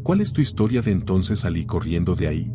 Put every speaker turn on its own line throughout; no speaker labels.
¿Cuál es tu historia de entonces salí corriendo de ahí?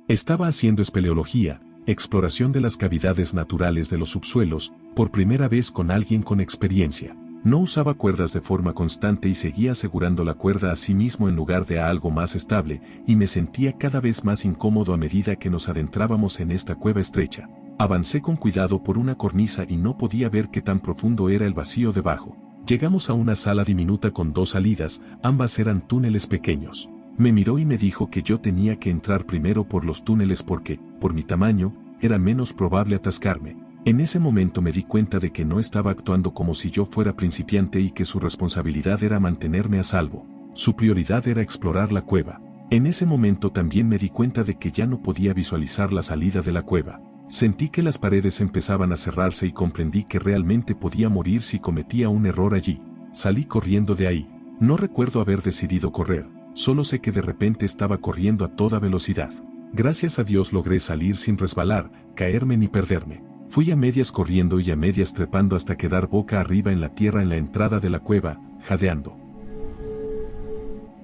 Estaba haciendo espeleología, exploración de las cavidades naturales de los subsuelos, por primera vez con alguien con experiencia. No usaba cuerdas de forma constante y seguía asegurando la cuerda a sí mismo en lugar de a algo más estable, y me sentía cada vez más incómodo a medida que nos adentrábamos en esta cueva estrecha. Avancé con cuidado por una cornisa y no podía ver qué tan profundo era el vacío debajo. Llegamos a una sala diminuta con 2 salidas, ambas eran túneles pequeños. Me miró y me dijo que yo tenía que entrar primero por los túneles porque, por mi tamaño, era menos probable atascarme. En ese momento me di cuenta de que no estaba actuando como si yo fuera principiante y que su responsabilidad era mantenerme a salvo. Su prioridad era explorar la cueva. En ese momento también me di cuenta de que ya no podía visualizar la salida de la cueva. Sentí que las paredes empezaban a cerrarse y comprendí que realmente podía morir si cometía un error allí. Salí corriendo de ahí. No recuerdo haber decidido correr, solo sé que de repente estaba corriendo a toda velocidad. Gracias a Dios logré salir sin resbalar, caerme ni perderme. Fui a medias corriendo y a medias trepando hasta quedar boca arriba en la tierra en la entrada de la cueva, jadeando.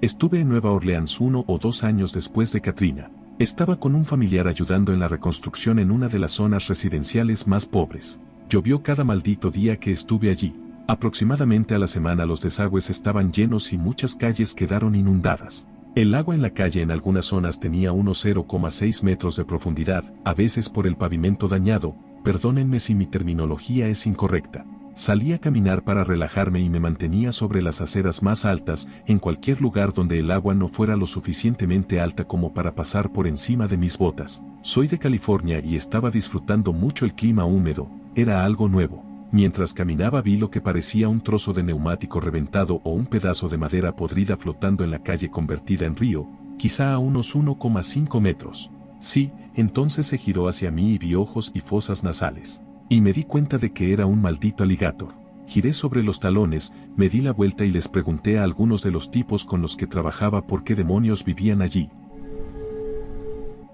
Estuve en Nueva Orleans 1 o 2 años después de Katrina. Estaba con un familiar ayudando en la reconstrucción en una de las zonas residenciales más pobres. Llovió cada maldito día que estuve allí. Aproximadamente a la semana los desagües estaban llenos y muchas calles quedaron inundadas. El agua en la calle en algunas zonas tenía unos 0,6 metros de profundidad, a veces por el pavimento dañado. Perdónenme si mi terminología es incorrecta. Salí a caminar para relajarme y me mantenía sobre las aceras más altas, en cualquier lugar donde el agua no fuera lo suficientemente alta como para pasar por encima de mis botas. Soy de California y estaba disfrutando mucho el clima húmedo, era algo nuevo. Mientras caminaba vi lo que parecía un trozo de neumático reventado o un pedazo de madera podrida flotando en la calle convertida en río, quizá a unos 1,5 metros. Sí, entonces se giró hacia mí y vi ojos y fosas nasales. Y me di cuenta de que era un maldito alligator. Giré sobre los talones, me di la vuelta y les pregunté a algunos de los tipos con los que trabajaba por qué demonios vivían allí.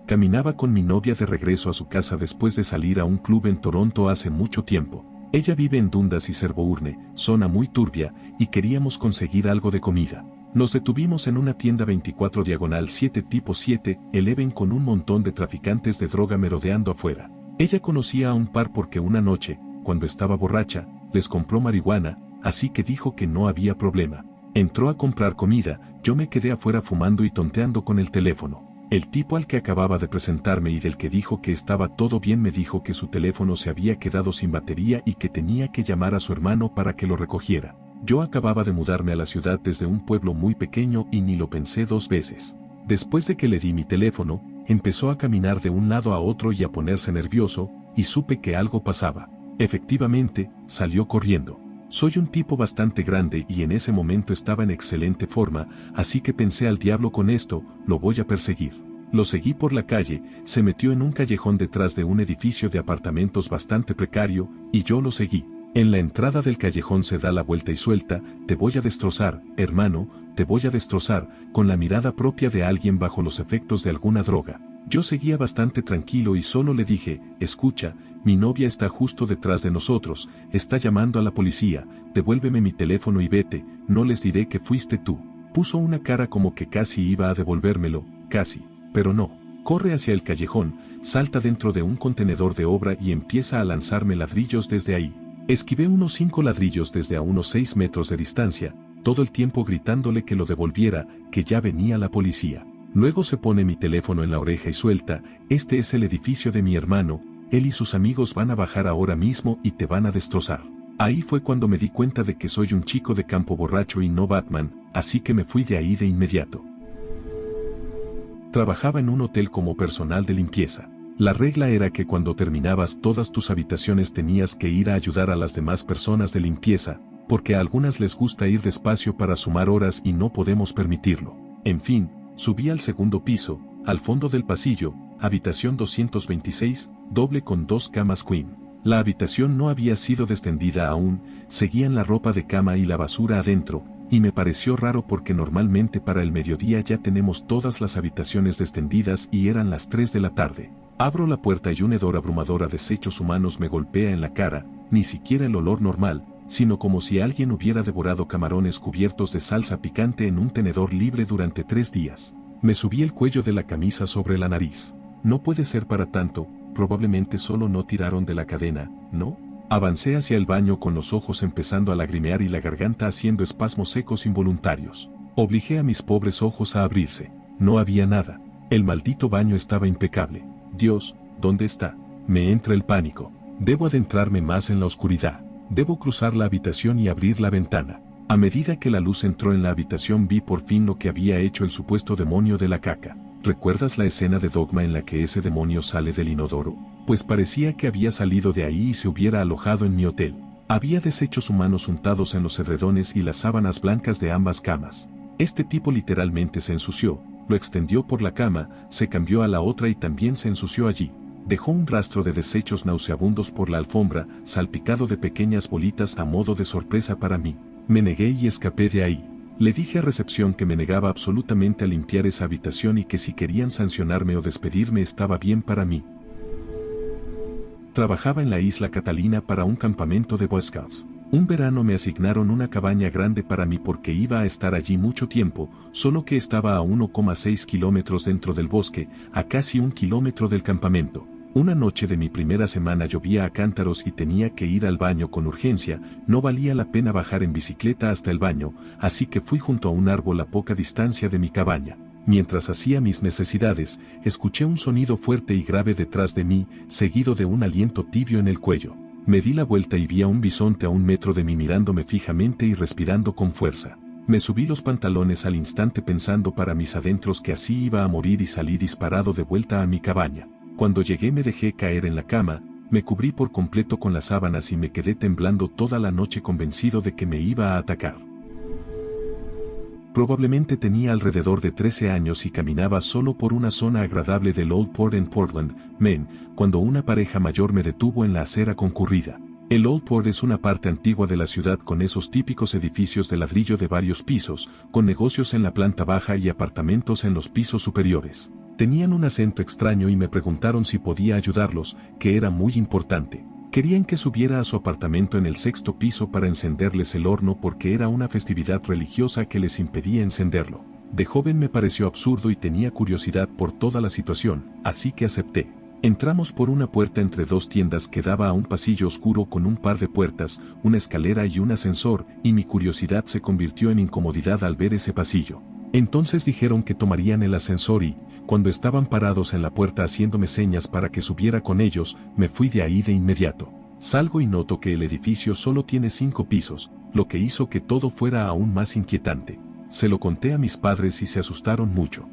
Caminaba con mi novia de regreso a su casa después de salir a un club en Toronto hace mucho tiempo. Ella vive en Dundas y Sherbourne, zona muy turbia, y queríamos conseguir algo de comida. Nos detuvimos en una tienda 24/7 tipo 7-Eleven con un montón de traficantes de droga merodeando afuera. Ella conocía a un par porque una noche, cuando estaba borracha, les compró marihuana, así que dijo que no había problema. Entró a comprar comida, yo me quedé afuera fumando y tonteando con el teléfono. El tipo al que acababa de presentarme y del que dijo que estaba todo bien me dijo que su teléfono se había quedado sin batería y que tenía que llamar a su hermano para que lo recogiera. Yo acababa de mudarme a la ciudad desde un pueblo muy pequeño y ni lo pensé 2 veces. Después de que le di mi teléfono, empezó a caminar de un lado a otro y a ponerse nervioso, y supe que algo pasaba. Efectivamente, salió corriendo. Soy un tipo bastante grande y en ese momento estaba en excelente forma, así que pensé al diablo con esto, lo voy a perseguir. Lo seguí por la calle, se metió en un callejón detrás de un edificio de apartamentos bastante precario, y yo lo seguí. En la entrada del callejón se da la vuelta y suelta, te voy a destrozar, hermano, te voy a destrozar, con la mirada propia de alguien bajo los efectos de alguna droga. Yo seguía bastante tranquilo y solo le dije, escucha, mi novia está justo detrás de nosotros, está llamando a la policía, devuélveme mi teléfono y vete, no les diré que fuiste tú. Puso una cara como que casi iba a devolvérmelo, casi, pero no. Corre hacia el callejón, salta dentro de un contenedor de obra y empieza a lanzarme ladrillos desde ahí. Esquivé unos 5 ladrillos desde a unos 6 metros de distancia, todo el tiempo gritándole que lo devolviera, que ya venía la policía. Luego se pone mi teléfono en la oreja y suelta, este es el edificio de mi hermano, él y sus amigos van a bajar ahora mismo y te van a destrozar. Ahí fue cuando me di cuenta de que soy un chico de campo borracho y no Batman, así que me fui de ahí de inmediato. Trabajaba en un hotel como personal de limpieza. La regla era que cuando terminabas todas tus habitaciones tenías que ir a ayudar a las demás personas de limpieza, porque a algunas les gusta ir despacio para sumar horas y no podemos permitirlo. En fin, subí al segundo piso, al fondo del pasillo, habitación 226, doble con 2 camas queen. La habitación no había sido descendida aún, seguían la ropa de cama y la basura adentro, y me pareció raro porque normalmente para el mediodía ya tenemos todas las habitaciones descendidas y eran las 3 de la tarde. Abro la puerta y un hedor abrumador a desechos humanos me golpea en la cara, ni siquiera el olor normal, sino como si alguien hubiera devorado camarones cubiertos de salsa picante en un tenedor libre durante 3 días. Me subí el cuello de la camisa sobre la nariz. No puede ser para tanto, probablemente solo no tiraron de la cadena, ¿no? Avancé hacia el baño con los ojos empezando a lagrimear y la garganta haciendo espasmos secos involuntarios. Obligé a mis pobres ojos a abrirse. No había nada. El maldito baño estaba impecable. Dios, ¿dónde está? Me entra el pánico. Debo adentrarme más en la oscuridad. Debo cruzar la habitación y abrir la ventana. A medida que la luz entró en la habitación vi por fin lo que había hecho el supuesto demonio de la caca. ¿Recuerdas la escena de Dogma en la que ese demonio sale del inodoro? Pues parecía que había salido de ahí y se hubiera alojado en mi hotel. Había desechos humanos untados en los edredones y las sábanas blancas de ambas camas. Este tipo literalmente se ensució, lo extendió por la cama, se cambió a la otra y también se ensució allí. Dejó un rastro de desechos nauseabundos por la alfombra, salpicado de pequeñas bolitas a modo de sorpresa para mí. Me negué y escapé de ahí. Le dije a recepción que me negaba absolutamente a limpiar esa habitación y que si querían sancionarme o despedirme estaba bien para mí. Trabajaba en la isla Catalina para un campamento de Boy Scouts. Un verano me asignaron una cabaña grande para mí porque iba a estar allí mucho tiempo, solo que estaba a 1,6 kilómetros dentro del bosque, a casi 1 kilómetro del campamento. Una noche de mi primera semana llovía a cántaros y tenía que ir al baño con urgencia, no valía la pena bajar en bicicleta hasta el baño, así que fui junto a un árbol a poca distancia de mi cabaña. Mientras hacía mis necesidades, escuché un sonido fuerte y grave detrás de mí, seguido de un aliento tibio en el cuello. Me di la vuelta y vi a un bisonte a 1 metro de mí mirándome fijamente y respirando con fuerza. Me subí los pantalones al instante pensando para mis adentros que así iba a morir y salí disparado de vuelta a mi cabaña. Cuando llegué me dejé caer en la cama, me cubrí por completo con las sábanas y me quedé temblando toda la noche convencido de que me iba a atacar. Probablemente tenía alrededor de 13 años y caminaba solo por una zona agradable del Old Port en Portland, Maine, cuando una pareja mayor me detuvo en la acera concurrida. El Old Port es una parte antigua de la ciudad con esos típicos edificios de ladrillo de varios pisos, con negocios en la planta baja y apartamentos en los pisos superiores. Tenían un acento extraño y me preguntaron si podía ayudarlos, que era muy importante. Querían que subiera a su apartamento en el 6º piso para encenderles el horno porque era una festividad religiosa que les impedía encenderlo. De joven me pareció absurdo y tenía curiosidad por toda la situación, así que acepté. Entramos por una puerta entre 2 tiendas que daba a un pasillo oscuro con un par de puertas, una escalera y un ascensor, y mi curiosidad se convirtió en incomodidad al ver ese pasillo. Entonces dijeron que tomarían el ascensor y, cuando estaban parados en la puerta haciéndome señas para que subiera con ellos, me fui de ahí de inmediato. Salgo y noto que el edificio solo tiene 5 pisos, lo que hizo que todo fuera aún más inquietante. Se lo conté a mis padres y se asustaron mucho.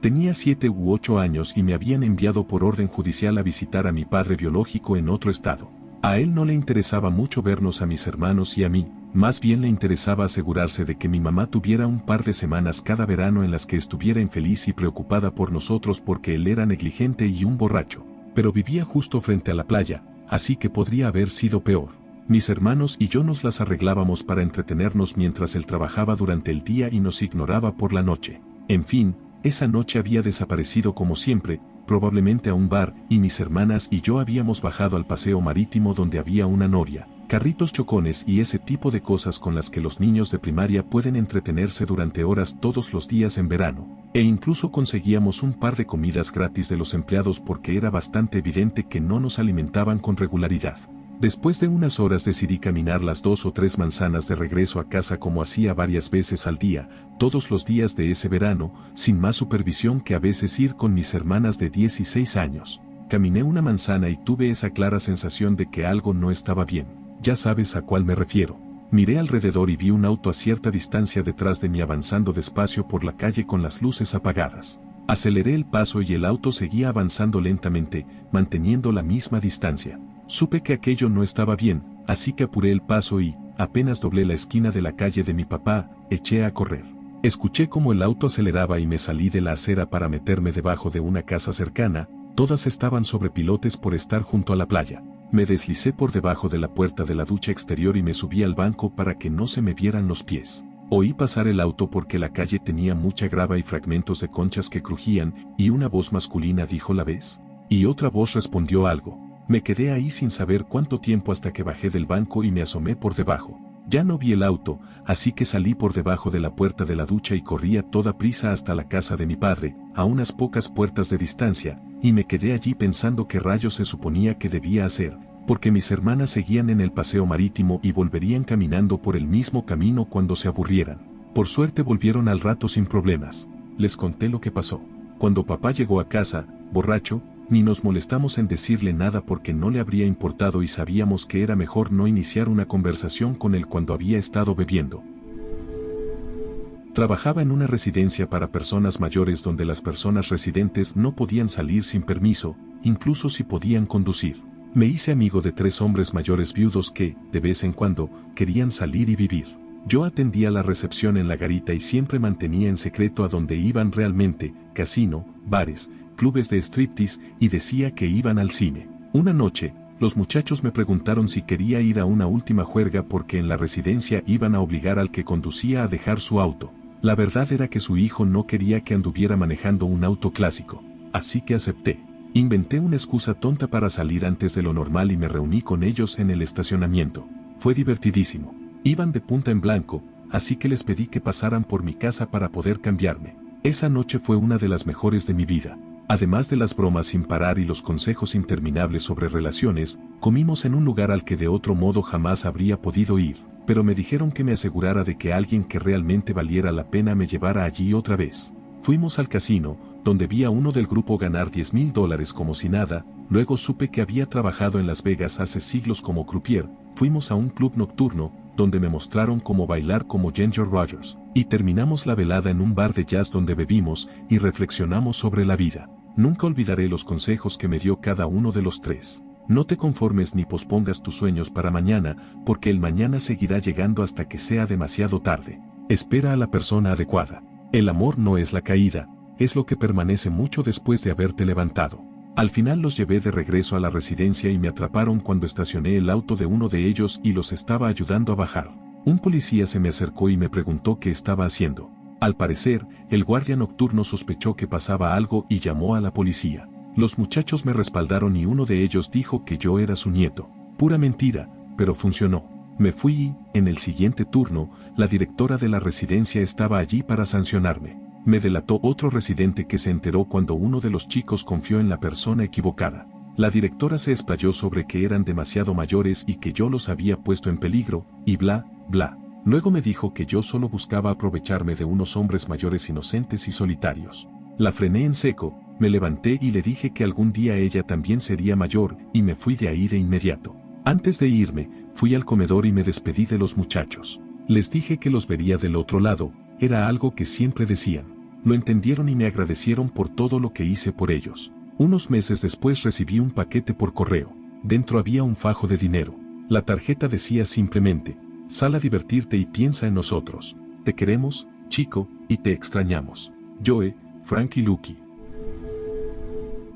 Tenía 7 u 8 años y me habían enviado por orden judicial a visitar a mi padre biológico en otro estado. A él no le interesaba mucho vernos a mis hermanos y a mí, más bien le interesaba asegurarse de que mi mamá tuviera un par de semanas cada verano en las que estuviera infeliz y preocupada por nosotros porque él era negligente y un borracho. Pero vivía justo frente a la playa, así que podría haber sido peor. Mis hermanos y yo nos las arreglábamos para entretenernos mientras él trabajaba durante el día y nos ignoraba por la noche. En fin, esa noche había desaparecido como siempre, probablemente a un bar, y mis hermanas y yo habíamos bajado al paseo marítimo donde había una noria, carritos chocones y ese tipo de cosas con las que los niños de primaria pueden entretenerse durante horas todos los días en verano, e incluso conseguíamos un par de comidas gratis de los empleados porque era bastante evidente que no nos alimentaban con regularidad. Después de unas horas decidí caminar las 2 o 3 manzanas de regreso a casa como hacía varias veces al día, todos los días de ese verano, sin más supervisión que a veces ir con mis hermanas de 16 años. Caminé una manzana y tuve esa clara sensación de que algo no estaba bien. Ya sabes a cuál me refiero. Miré alrededor y vi un auto a cierta distancia detrás de mí avanzando despacio por la calle con las luces apagadas. Aceleré el paso y el auto seguía avanzando lentamente, manteniendo la misma distancia. Supe que aquello no estaba bien, así que apuré el paso y, apenas doblé la esquina de la calle de mi papá, eché a correr. Escuché cómo el auto aceleraba y me salí de la acera para meterme debajo de una casa cercana, todas estaban sobre pilotes por estar junto a la playa. Me deslicé por debajo de la puerta de la ducha exterior y me subí al banco para que no se me vieran los pies. Oí pasar el auto porque la calle tenía mucha grava y fragmentos de conchas que crujían, y una voz masculina dijo: ¿la ves? Y otra voz respondió algo. Me quedé ahí sin saber cuánto tiempo hasta que bajé del banco y me asomé por debajo. Ya no vi el auto, así que salí por debajo de la puerta de la ducha y corrí a toda prisa hasta la casa de mi padre, a unas pocas puertas de distancia, y me quedé allí pensando qué rayos se suponía que debía hacer, porque mis hermanas seguían en el paseo marítimo y volverían caminando por el mismo camino cuando se aburrieran. Por suerte volvieron al rato sin problemas. Les conté lo que pasó. Cuando papá llegó a casa, borracho, ni nos molestamos en decirle nada porque no le habría importado y sabíamos que era mejor no iniciar una conversación con él cuando había estado bebiendo. Trabajaba en una residencia para personas mayores donde las personas residentes no podían salir sin permiso, incluso si podían conducir. Me hice amigo de 3 hombres mayores viudos que, de vez en cuando, querían salir y vivir. Yo atendía la recepción en la garita y siempre mantenía en secreto a dónde iban realmente, casino, bares, clubes de striptease, y decía que iban al cine. Una noche, los muchachos me preguntaron si quería ir a una última juerga porque en la residencia iban a obligar al que conducía a dejar su auto. La verdad era que su hijo no quería que anduviera manejando un auto clásico, así que acepté. Inventé una excusa tonta para salir antes de lo normal y me reuní con ellos en el estacionamiento. Fue divertidísimo. Iban de punta en blanco, así que les pedí que pasaran por mi casa para poder cambiarme. Esa noche fue una de las mejores de mi vida. Además de las bromas sin parar y los consejos interminables sobre relaciones, comimos en un lugar al que de otro modo jamás habría podido ir, pero me dijeron que me asegurara de que alguien que realmente valiera la pena me llevara allí otra vez. Fuimos al casino, donde vi a uno del grupo ganar $10,000 como si nada, luego supe que había trabajado en Las Vegas hace siglos como croupier, fuimos a un club nocturno, donde me mostraron cómo bailar como Ginger Rogers, y terminamos la velada en un bar de jazz donde bebimos y reflexionamos sobre la vida. Nunca olvidaré los consejos que me dio cada uno de los 3. No te conformes ni pospongas tus sueños para mañana, porque el mañana seguirá llegando hasta que sea demasiado tarde. Espera a la persona adecuada. El amor no es la caída, es lo que permanece mucho después de haberte levantado. Al final los llevé de regreso a la residencia y me atraparon cuando estacioné el auto de uno de ellos y los estaba ayudando a bajar. Un policía se me acercó y me preguntó qué estaba haciendo. Al parecer, el guardia nocturno sospechó que pasaba algo y llamó a la policía. Los muchachos me respaldaron y uno de ellos dijo que yo era su nieto. Pura mentira, pero funcionó. Me fui y, en el siguiente turno, la directora de la residencia estaba allí para sancionarme. Me delató otro residente que se enteró cuando uno de los chicos confió en la persona equivocada. La directora se explayó sobre que eran demasiado mayores y que yo los había puesto en peligro, y bla, bla. Luego me dijo que yo solo buscaba aprovecharme de unos hombres mayores inocentes y solitarios. La frené en seco, me levanté y le dije que algún día ella también sería mayor, y me fui de ahí de inmediato. Antes de irme, fui al comedor y me despedí de los muchachos. Les dije que los vería del otro lado, era algo que siempre decían. Lo entendieron y me agradecieron por todo lo que hice por ellos. Unos meses después recibí un paquete por correo. Dentro había un fajo de dinero. La tarjeta decía simplemente: sal a divertirte y piensa en nosotros. Te queremos, chico, y te extrañamos. Joe, Frank y Lucky.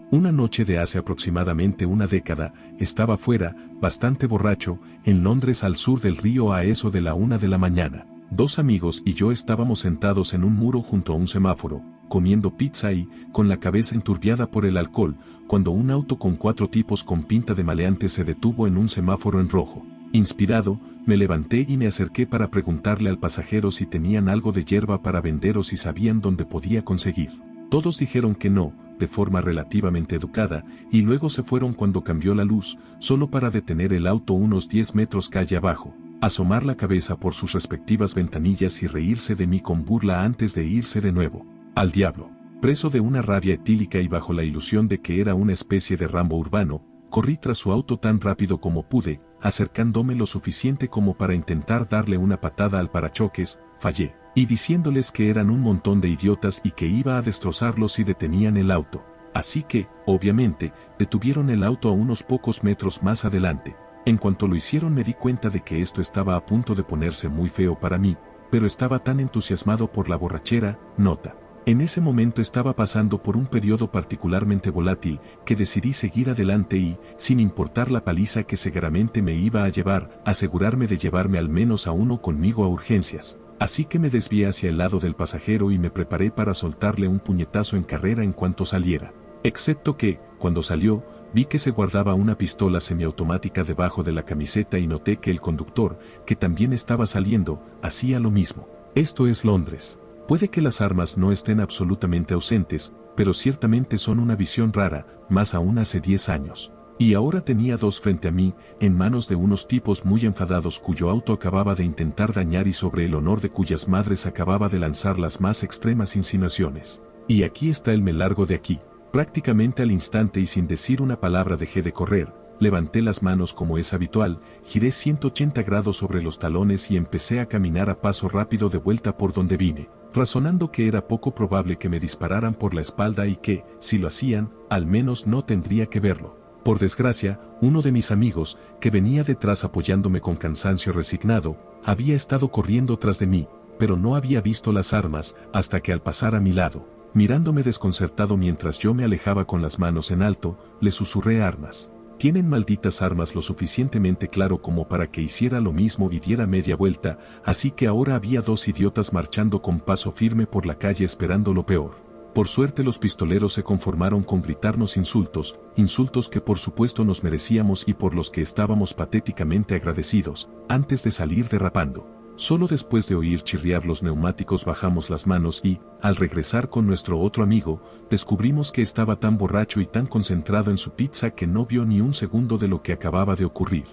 Una noche de hace aproximadamente una década, estaba fuera, bastante borracho, en Londres al sur del río a eso de la 1 de la mañana. 2 amigos y yo estábamos sentados en un muro junto a un semáforo, comiendo pizza y, con la cabeza enturbiada por el alcohol, cuando un auto con 4 tipos con pinta de maleante se detuvo en un semáforo en rojo. Inspirado, me levanté y me acerqué para preguntarle al pasajero si tenían algo de hierba para vender o si sabían dónde podía conseguir. Todos dijeron que no, de forma relativamente educada, y luego se fueron cuando cambió la luz, solo para detener el auto unos 10 metros calle abajo, asomar la cabeza por sus respectivas ventanillas y reírse de mí con burla antes de irse de nuevo. Al diablo. Preso de una rabia etílica y bajo la ilusión de que era una especie de Rambo urbano, corrí tras su auto tan rápido como pude, acercándome lo suficiente como para intentar darle una patada al parachoques, fallé, y diciéndoles que eran un montón de idiotas y que iba a destrozarlos si detenían el auto. Así que, obviamente, detuvieron el auto a unos pocos metros más adelante. En cuanto lo hicieron me di cuenta de que esto estaba a punto de ponerse muy feo para mí, pero estaba tan entusiasmado por la borrachera, nota. En ese momento estaba pasando por un periodo particularmente volátil, que decidí seguir adelante y, sin importar la paliza que seguramente me iba a llevar, asegurarme de llevarme al menos a uno conmigo a urgencias. Así que me desvié hacia el lado del pasajero y me preparé para soltarle un puñetazo en carrera en cuanto saliera. Excepto que, cuando salió, vi que se guardaba una pistola semiautomática debajo de la camiseta y noté que el conductor, que también estaba saliendo, hacía lo mismo. Esto es Londres. Puede que las armas no estén absolutamente ausentes, pero ciertamente son una visión rara, más aún hace 10 años. Y ahora tenía dos frente a mí, en manos de unos tipos muy enfadados cuyo auto acababa de intentar dañar y sobre el honor de cuyas madres acababa de lanzar las más extremas insinuaciones. Y aquí está el me largo de aquí. Prácticamente al instante y sin decir una palabra dejé de correr, levanté las manos como es habitual, giré 180 grados sobre los talones y empecé a caminar a paso rápido de vuelta por donde vine, razonando que era poco probable que me dispararan por la espalda y que, si lo hacían, al menos no tendría que verlo. Por desgracia, uno de mis amigos, que venía detrás apoyándome con cansancio resignado, había estado corriendo tras de mí, pero no había visto las armas hasta que al pasar a mi lado, mirándome desconcertado mientras yo me alejaba con las manos en alto, le susurré armas. Tienen malditas armas lo suficientemente claro como para que hiciera lo mismo y diera media vuelta, así que ahora había dos idiotas marchando con paso firme por la calle esperando lo peor. Por suerte los pistoleros se conformaron con gritarnos insultos, insultos que por supuesto nos merecíamos y por los que estábamos patéticamente agradecidos, antes de salir derrapando. Solo después de oír chirriar los neumáticos bajamos las manos y, al regresar con nuestro otro amigo, descubrimos que estaba tan borracho y tan concentrado en su pizza que no vio ni un segundo de lo que acababa de ocurrir.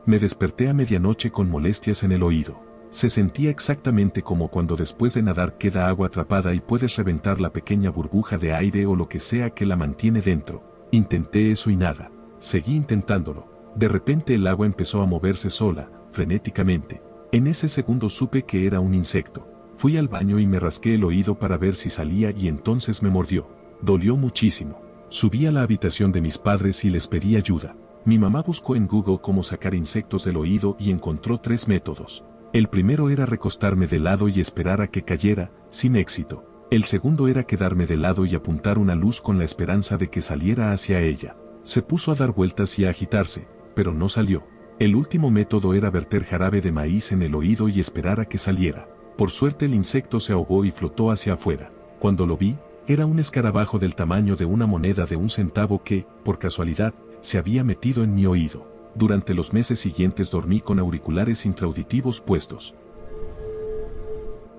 Me desperté a medianoche con molestias en el oído. Se sentía exactamente como cuando después de nadar queda agua atrapada y puedes reventar la pequeña burbuja de aire o lo que sea que la mantiene dentro. Intenté eso y nada. Seguí intentándolo. De repente el agua empezó a moverse sola, frenéticamente. En ese segundo supe que era un insecto. Fui al baño y me rasqué el oído para ver si salía y entonces me mordió. Dolió muchísimo. Subí a la habitación de mis padres y les pedí ayuda. Mi mamá buscó en Google cómo sacar insectos del oído y encontró 3 métodos. El primero era recostarme de lado y esperar a que cayera, sin éxito. El segundo era quedarme de lado y apuntar una luz con la esperanza de que saliera hacia ella. Se puso a dar vueltas y a agitarse, pero no salió. El último método era verter jarabe de maíz en el oído y esperar a que saliera. Por suerte el insecto se ahogó y flotó hacia afuera. Cuando lo vi, era un escarabajo del tamaño de una moneda de 1 centavo que, por casualidad, se había metido en mi oído. Durante los meses siguientes dormí con auriculares intraauditivos puestos.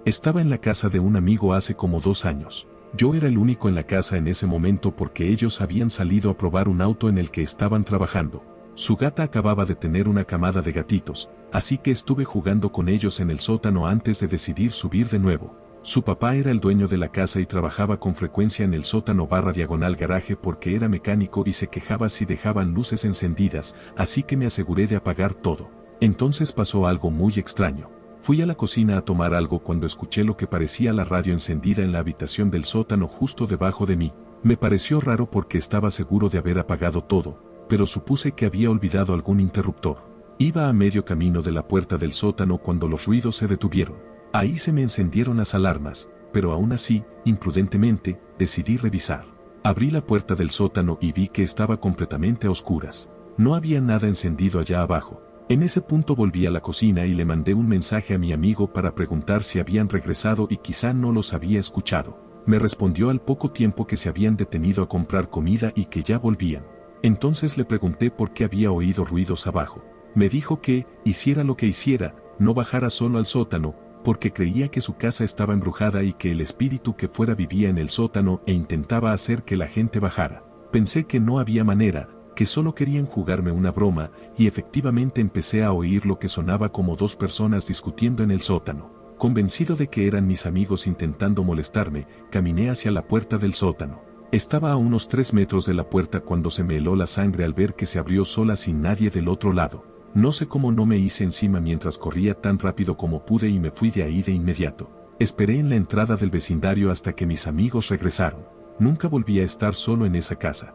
Estaba en la casa de un amigo hace como 2 años. Yo era el único en la casa en ese momento porque ellos habían salido a probar un auto en el que estaban trabajando. Su gata acababa de tener una camada de gatitos, así que estuve jugando con ellos en el sótano antes de decidir subir de nuevo. Su papá era el dueño de la casa y trabajaba con frecuencia en el sótano / garaje porque era mecánico y se quejaba si dejaban luces encendidas, así que me aseguré de apagar todo. Entonces pasó algo muy extraño. Fui a la cocina a tomar algo cuando escuché lo que parecía la radio encendida en la habitación del sótano justo debajo de mí. Me pareció raro porque estaba seguro de haber apagado todo, pero supuse que había olvidado algún interruptor. Iba a medio camino de la puerta del sótano cuando los ruidos se detuvieron. Ahí se me encendieron las alarmas, pero aún así, imprudentemente, decidí revisar. Abrí la puerta del sótano y vi que estaba completamente a oscuras. No había nada encendido allá abajo. En ese punto volví a la cocina y le mandé un mensaje a mi amigo para preguntar si habían regresado y quizá no los había escuchado. Me respondió al poco tiempo que se habían detenido a comprar comida y que ya volvían. Entonces le pregunté por qué había oído ruidos abajo. Me dijo que, hiciera lo que hiciera, no bajara solo al sótano, porque creía que su casa estaba embrujada y que el espíritu que fuera vivía en el sótano e intentaba hacer que la gente bajara. Pensé que no había manera, que solo querían jugarme una broma, y efectivamente empecé a oír lo que sonaba como 2 personas discutiendo en el sótano. Convencido de que eran mis amigos intentando molestarme, caminé hacia la puerta del sótano. Estaba a unos 3 metros de la puerta cuando se me heló la sangre al ver que se abrió sola sin nadie del otro lado. No sé cómo no me hice encima mientras corría tan rápido como pude y me fui de ahí de inmediato. Esperé en la entrada del vecindario hasta que mis amigos regresaron. Nunca volví a estar solo en esa casa.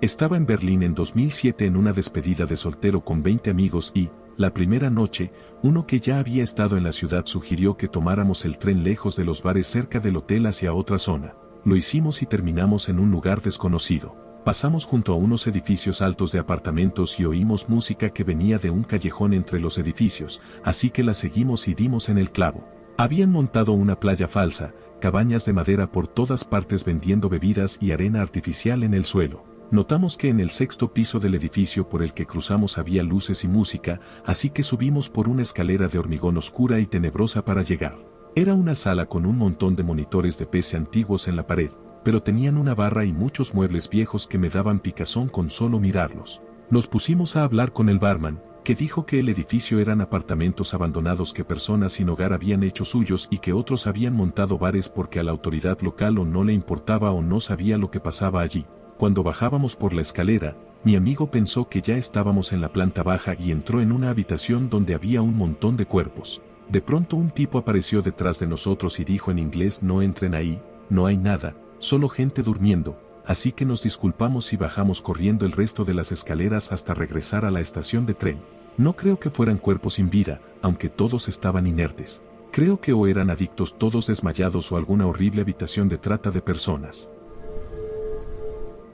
Estaba en Berlín en 2007 en una despedida de soltero con 20 amigos y, la primera noche, uno que ya había estado en la ciudad sugirió que tomáramos el tren lejos de los bares cerca del hotel hacia otra zona. Lo hicimos y terminamos en un lugar desconocido. Pasamos junto a unos edificios altos de apartamentos y oímos música que venía de un callejón entre los edificios, así que la seguimos y dimos en el clavo. Habían montado una playa falsa, cabañas de madera por todas partes vendiendo bebidas y arena artificial en el suelo. Notamos que en el sexto piso del edificio por el que cruzamos había luces y música, así que subimos por una escalera de hormigón oscura y tenebrosa para llegar. Era una sala con un montón de monitores de PC antiguos en la pared, pero tenían una barra y muchos muebles viejos que me daban picazón con solo mirarlos. Nos pusimos a hablar con el barman, que dijo que el edificio eran apartamentos abandonados que personas sin hogar habían hecho suyos y que otros habían montado bares porque a la autoridad local o no le importaba o no sabía lo que pasaba allí. Cuando bajábamos por la escalera, mi amigo pensó que ya estábamos en la planta baja y entró en una habitación donde había un montón de cuerpos. De pronto un tipo apareció detrás de nosotros y dijo en inglés: no entren ahí, no hay nada, solo gente durmiendo. Así que nos disculpamos y bajamos corriendo el resto de las escaleras hasta regresar a la estación de tren. No creo que fueran cuerpos sin vida, aunque todos estaban inertes. Creo que o eran adictos todos desmayados o alguna horrible habitación de trata de personas.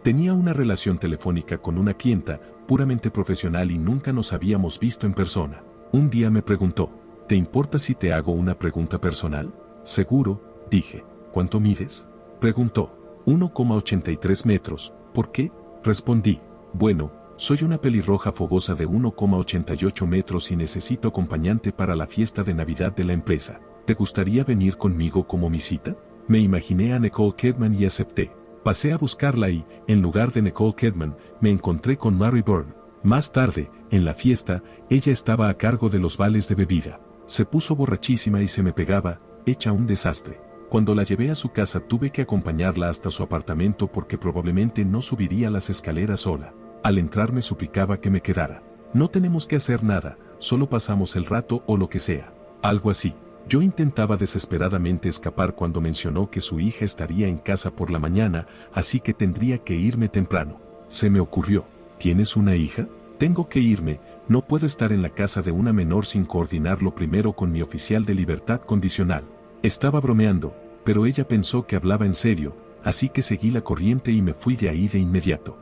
Tenía una relación telefónica con una clienta, puramente profesional y nunca nos habíamos visto en persona. Un día me preguntó: ¿te importa si te hago una pregunta personal? Seguro, dije. ¿Cuánto mides? Preguntó. 1,83 metros. ¿Por qué? Respondí. Bueno, soy una pelirroja fogosa de 1,88 metros y necesito acompañante para la fiesta de Navidad de la empresa. ¿Te gustaría venir conmigo como mi cita? Me imaginé a Nicole Kidman y acepté. Pasé a buscarla y, en lugar de Nicole Kidman, me encontré con Mary Byrne. Más tarde, en la fiesta, ella estaba a cargo de los vales de bebida. Se puso borrachísima y se me pegaba, hecha un desastre. Cuando la llevé a su casa tuve que acompañarla hasta su apartamento porque probablemente no subiría las escaleras sola. Al entrar me suplicaba que me quedara. No tenemos que hacer nada, solo pasamos el rato o lo que sea. Algo así. Yo intentaba desesperadamente escapar cuando mencionó que su hija estaría en casa por la mañana, así que tendría que irme temprano. Se me ocurrió: ¿tienes una hija? Tengo que irme, no puedo estar en la casa de una menor sin coordinarlo primero con mi oficial de libertad condicional. Estaba bromeando, pero ella pensó que hablaba en serio, así que seguí la corriente y me fui de ahí de inmediato.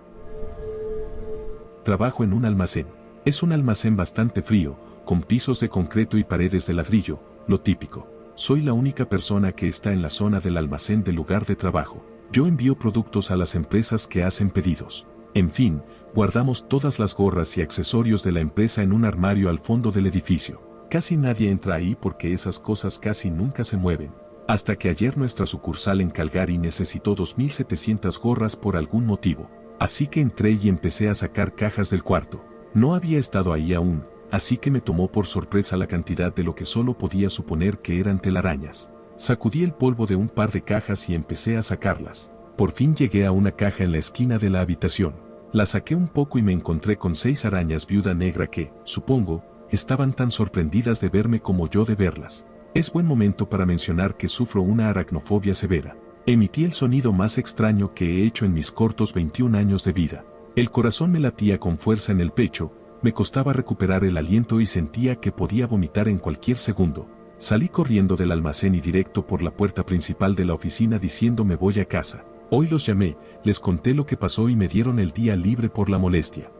Trabajo en un almacén. Es un almacén bastante frío, con pisos de concreto y paredes de ladrillo, lo típico. Soy la única persona que está en la zona del almacén del lugar de trabajo. Yo envío productos a las empresas que hacen pedidos. En fin, guardamos todas las gorras y accesorios de la empresa en un armario al fondo del edificio. Casi nadie entra ahí porque esas cosas casi nunca se mueven. Hasta que ayer nuestra sucursal en Calgary necesitó 2.700 gorras por algún motivo. Así que entré y empecé a sacar cajas del cuarto. No había estado ahí aún, así que me tomó por sorpresa la cantidad de lo que solo podía suponer que eran telarañas. Sacudí el polvo de un par de cajas y empecé a sacarlas. Por fin llegué a una caja en la esquina de la habitación. La saqué un poco y me encontré con 6 arañas viuda negra que, supongo, estaban tan sorprendidas de verme como yo de verlas. Es buen momento para mencionar que sufro una aracnofobia severa. Emití el sonido más extraño que he hecho en mis cortos 21 años de vida. El corazón me latía con fuerza en el pecho, me costaba recuperar el aliento y sentía que podía vomitar en cualquier segundo. Salí corriendo del almacén y directo por la puerta principal de la oficina diciendo: me voy a casa. Hoy los llamé, les conté lo que pasó y me dieron el día libre por la molestia.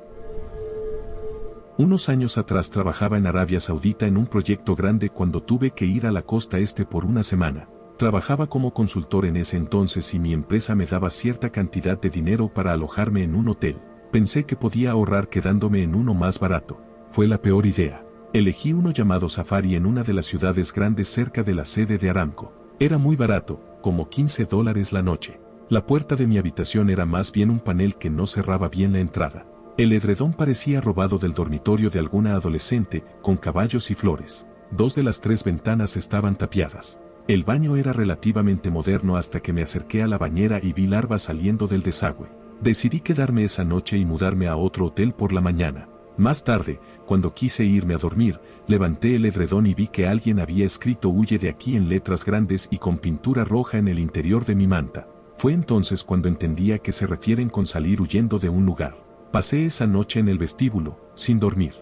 Unos años atrás trabajaba en Arabia Saudita en un proyecto grande cuando tuve que ir a la costa este por una semana. Trabajaba como consultor en ese entonces y mi empresa me daba cierta cantidad de dinero para alojarme en un hotel. Pensé que podía ahorrar quedándome en uno más barato. Fue la peor idea. Elegí uno llamado Safari en una de las ciudades grandes cerca de la sede de Aramco. Era muy barato, como $15 la noche. La puerta de mi habitación era más bien un panel que no cerraba bien la entrada. El edredón parecía robado del dormitorio de alguna adolescente, con caballos y flores. 2 de las 3 ventanas estaban tapiadas. El baño era relativamente moderno hasta que me acerqué a la bañera y vi larvas saliendo del desagüe. Decidí quedarme esa noche y mudarme a otro hotel por la mañana. Más tarde, cuando quise irme a dormir, levanté el edredón y vi que alguien había escrito "huye de aquí" en letras grandes y con pintura roja en el interior de mi manta. Fue entonces cuando entendí a qué se refieren con salir huyendo de un lugar. Pasé esa noche en el vestíbulo, sin dormir.